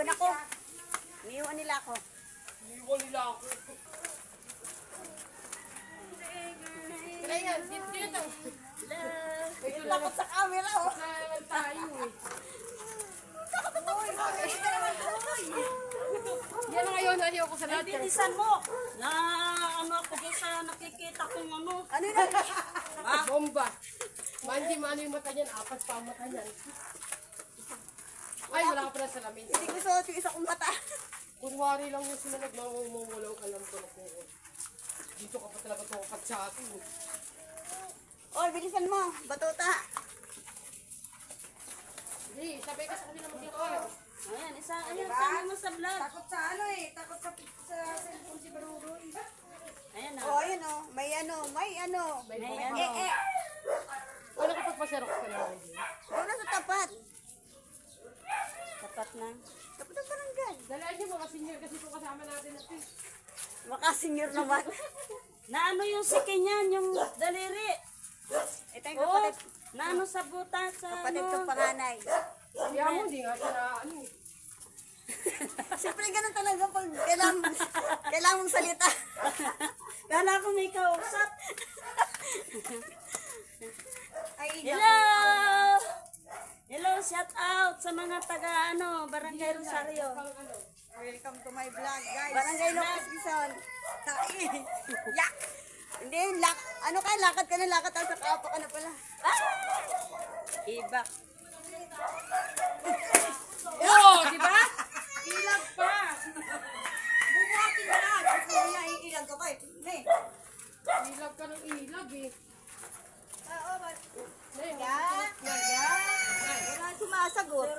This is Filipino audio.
Iwan ako. Iniwan nila ako. Iniwan nila ako. Kaya yan, dito. Ito takot sa camera, oh. Naman tayo eh. Yan ang ngayon, ayaw ko sa lahat. Bilisan mo. Na ano ako doon sa nakikita kong ano. Ano na? Bomba. Mano yung mata niyan, apat pa ang mata niyan. Ay, wala ka pala sa lamin. Hindi ko suot yung isa kong mata. Kunwari lang yung sila nagmamumulaw ka lang ko na po. Dito ka pa talaga tumapat sa akin. Oy, bilisan mo. Batuta. Hindi, sabay ka sa kanila mag-ito. Ayan, sama mo sa vlog. Takot sa ano eh, takot sa cellphone si Baruroy. Ayan Oh, ayun oh, may ano. May ano. Wala kapag pasarok ka na. Doon na sa tapat. Tapat na. Tapat ang barangay. Dalaan niyo mga senior kasi kung kasama natin natin. Makasenyor naman. Na ano yung sikin niyan, yung daliri. Ito yung kapatid. Na ano sa butas, sa Kapatid kong panganay. Kaya mo, hindi nga siya na ano eh. Siyempre ganun talaga pag kailangan mong salita. Kala ko may kausap. Ay, Hello! Hello, shout out sa mga taga Barangay Rosario. welcome to my vlog, guys. Barangay Locos Quezon. Yak! Hindi, ano ka, lakad ka na lakad, tapos nakaapa ka na pala. Ibak. Oo, di ba? Ilag pa. Bubuhatin na lang. Kuya, iilang ka pa eh. Hey. Ilag ka ng ilag eh. Oo, Hindi, wala sumasagot.